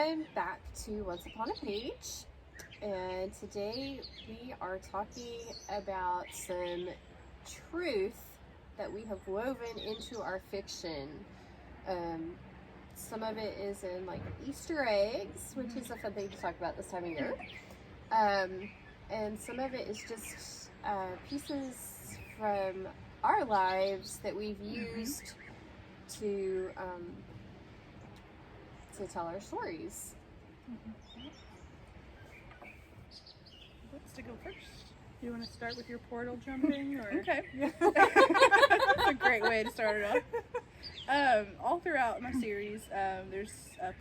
Welcome back to Once Upon a Page, and today we are talking about some truth that we have woven into our fiction. Some of it is in like Easter eggs, which is a fun thing to talk about this time of year, and some of it is just pieces from our lives that we've used to tell our stories. What's to go first? You want to start with your portal jumping? Or? Okay. That's a great way to start it off. All throughout my series, there's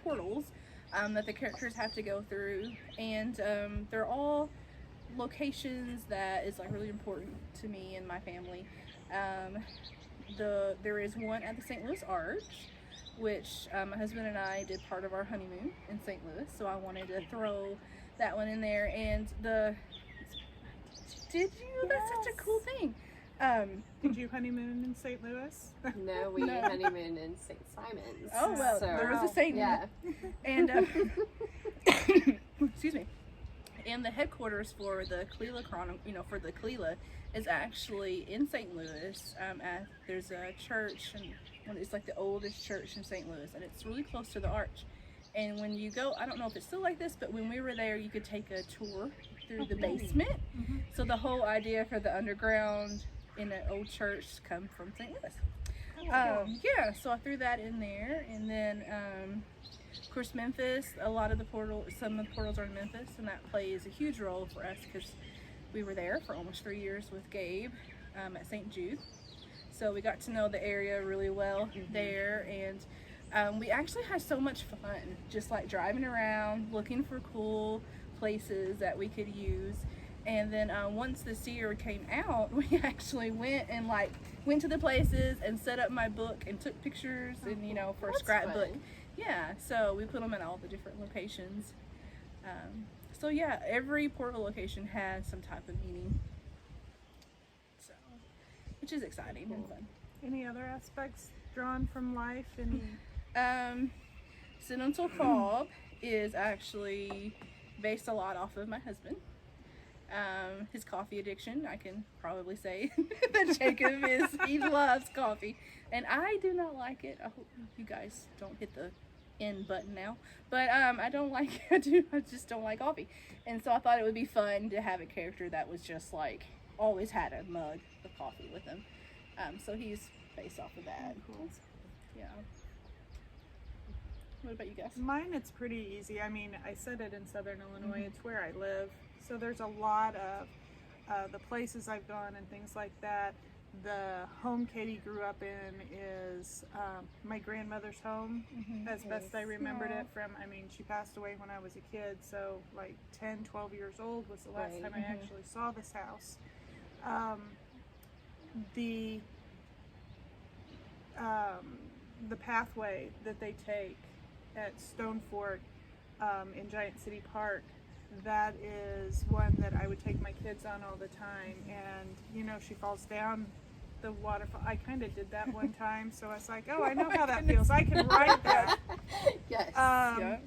portals that the characters have to go through, and they're all locations that is like really important to me and my family. There is one at the St. Louis Arch, which my husband and I did part of our honeymoon in St. Louis, so I wanted to throw that one in there. And did you? Yes. That's such a cool thing. Did you honeymoon in St. Louis? No, we honeymooned in St. Simon's. Oh well, so, there was a St. Yeah. And excuse me. And the headquarters for the Cleela is actually in St. Louis. There's a church, and it's like the oldest church in St. Louis, and it's really close to the Arch. And when you go, I don't know if it's still like this, but when we were there, you could take a tour through the basement. Mm-hmm. So the whole idea for the underground in an old church come from St. Louis. Yeah, so I threw that in there, and then of course Memphis. Some of the portals are in Memphis, and that plays a huge role for us because we were there for almost 3 years with Gabe at St. Jude. So we got to know the area really well there, and we actually had so much fun just like driving around looking for cool places that we could use. And then once the seer came out, we actually went to the places and set up my book and took pictures and for a scrapbook. Yeah, so we put them in all the different locations. So yeah, every portal location has some type of meaning, so which is exciting and fun. Any other aspects drawn from life? Sin Until Fall is actually based a lot off of my husband. His coffee addiction, I can probably say that Jacob he loves coffee, and I do not like it. I hope you guys don't hit the end button now, but I just don't like coffee. And so I thought it would be fun to have a character that was just like always had a mug of coffee with him. So he's based off of that. Cool. Yeah. What about you guys? Mine, it's pretty easy. I mean, I said it in Southern Illinois. It's where I live. So there's a lot of the places I've gone and things like that. The home Katie grew up in is my grandmother's home, as best I remembered it from. I mean, she passed away when I was a kid, so like 10, 12 years old was the last time I actually saw this house. The pathway that they take at Stone Fort in Giant City Park, that is one that I would take my kids on all the time. And she falls down the waterfall. I kind of did that one time, so I was like, oh, I know how that feels. I can ride that. Yes. Yeah.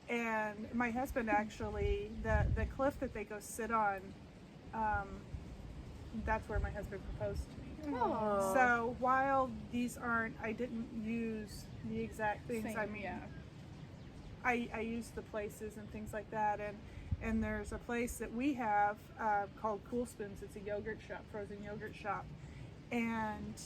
And my husband actually, the cliff that they go sit on, that's where my husband proposed to me. Aww. So while these aren't, I didn't use the exact things. Same, I mean, yeah. I used the places and things like that. And there's a place that we have called Cool Spoons. It's a yogurt shop, frozen yogurt shop. And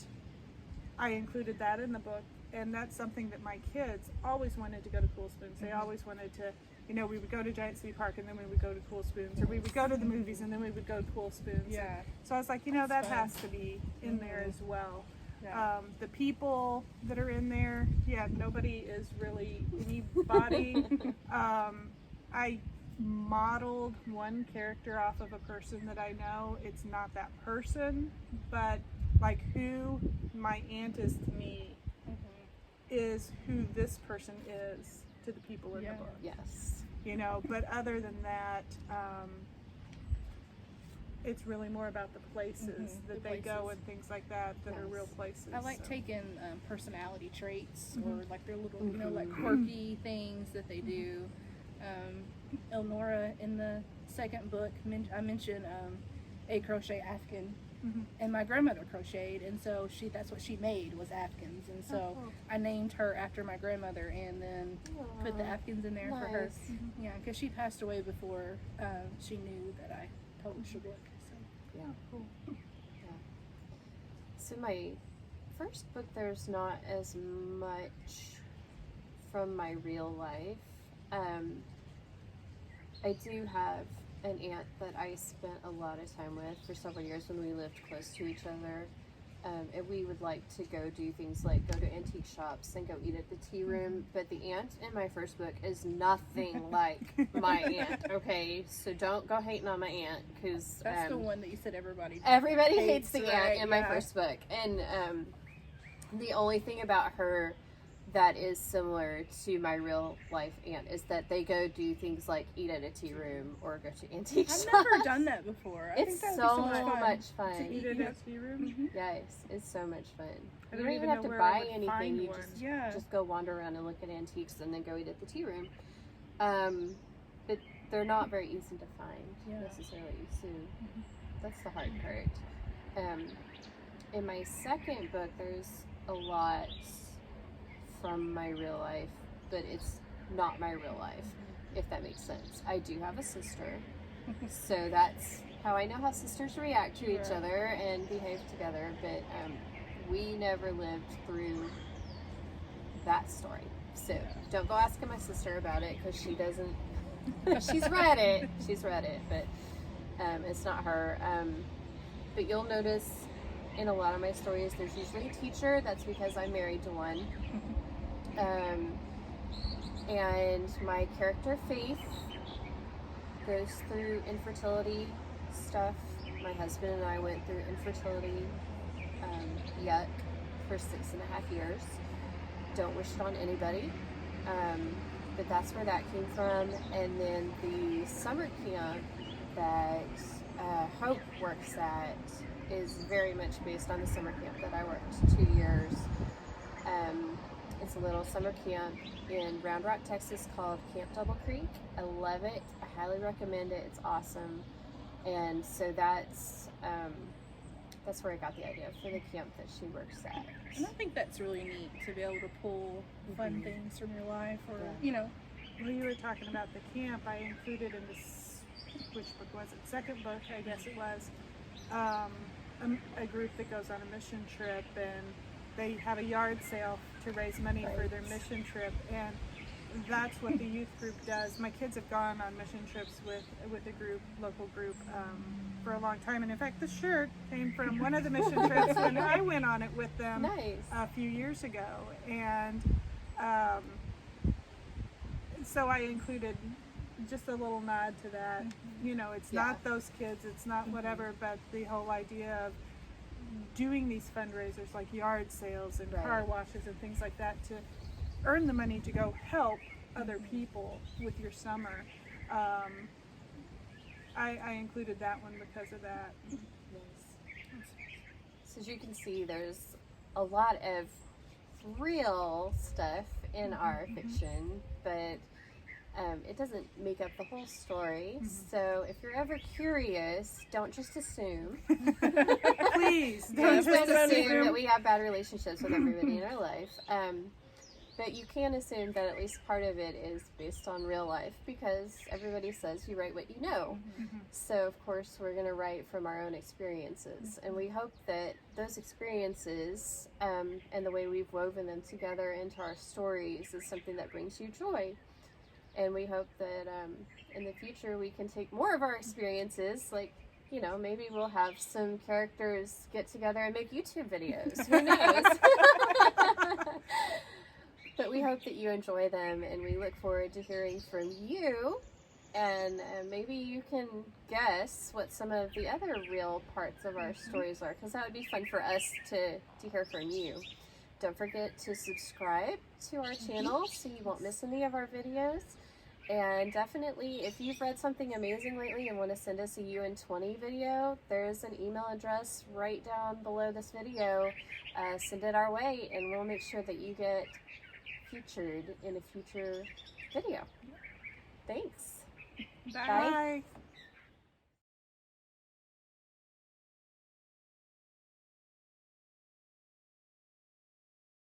I included that in the book. And that's something that my kids always wanted to go to Cool Spoons. They always wanted to, we would go to Giant City Park and then we would go to Cool Spoons. Or we would go to the movies and then we would go to Cool Spoons. Yeah. So I was like, that has to be in there as well. Yeah. The people that are in there, nobody is really anybody. I modeled one character off of a person that I know. It's not that person, but like who my aunt is to me is who this person is to the people in the book. Yes. But other than that, it's really more about the places that The they go places. and things like that are Yes. real places. I like so. taking personality traits Mm-hmm. or like their little, you know, like quirky things that they do. Elnora in the second book, I mentioned a crochet afghan, Mhm. and my grandmother crocheted, and so that's what she made was afghans, and so Oh, cool. I named her after my grandmother, and then put the Aw, afghans in there for her. nice. Mm-hmm. Yeah, because she passed away before she knew that I published a book. So. Yeah. Oh, cool. So my first book, there's not as much from my real life. I do have an aunt that I spent a lot of time with for several years when we lived close to each other. And we would like to go do things like go to antique shops and go eat at the tea room. But the aunt in my first book is nothing like my aunt, okay? So don't go hating on my aunt, because That's the one that you said everybody hates the aunt right? in my Yeah. first book. And the only thing about her that is similar to my real life aunt is that they go do things like eat at a tea room or go to antique I've shops. never done that before. I It's think that so would be so much fun. fun. To eat in a tea room? Mhm. Yes, it's so much fun. I You don't don't even even have know to where I buy would anything. find You one. Yeah. just go wander around and look at antiques and then go eat at the tea room. But they're not very easy to find Yeah. necessarily. So that's the hard part. In my second book, there's a lot from my real life, but it's not my real life, if that makes sense. I do have a sister, so that's how I know how sisters react to each Sure. other and behave together, but we never lived through that story. So don't go asking my sister about it, because she doesn't. She's read it, but it's not her. But you'll notice in a lot of my stories, there's usually a teacher. That's because I'm married to one. And my character Faith goes through infertility stuff. My husband and I went through infertility yuck for 6.5 years. Don't wish it on anybody. But that's where that came from. And then the summer camp that Hope works at is very much based on the summer camp that I worked 2 years. It's a little summer camp in Round Rock, Texas called Camp Double Creek. I love it. I highly recommend it. It's awesome. And so that's where I got the idea for the camp that she works at. And I think that's really neat to be able to pull fun things from your life, or Yeah. you know. Well, you were talking about the camp. I included in this, which book was it? Second book, I guess it was, a group that goes on a mission trip, and they have a yard sale to raise money for their mission trip, and that's what the youth group does. My kids have gone on mission trips with a group, local group, for a long time, and in fact, the shirt came from one of the mission trips when I went on it with them Nice. a few years ago, and so I included just a little nod to that. You know, it's Yeah. not those kids, it's not whatever, but the whole idea of doing these fundraisers like yard sales and Right. car washes and things like that to earn the money to go help other people with your summer. I included that one because of that. So as you can see, there's a lot of real stuff in our fiction, but it doesn't make up the whole story. So if you're ever curious, don't just assume. Please, Don't don't just just assume that we have bad relationships with everybody in our life. But you can assume that at least part of it is based on real life, because everybody says you write what you know. So of course we're going to write from our own experiences, and we hope that those experiences and the way we've woven them together into our stories is something that brings you joy. And we hope that in the future we can take more of our experiences, like, you know, maybe we'll have some characters get together and make YouTube videos. Who knows? But we hope that you enjoy them, and we look forward to hearing from you. And maybe you can guess what some of the other real parts of our stories are, because that would be fun for us to hear from you. Don't forget to subscribe to our channel so you won't miss any of our videos. And definitely, if you've read something amazing lately and want to send us a UN20 video, there's an email address right down below this video. Send it our way, and we'll make sure that you get featured in a future video. Thanks. Bye.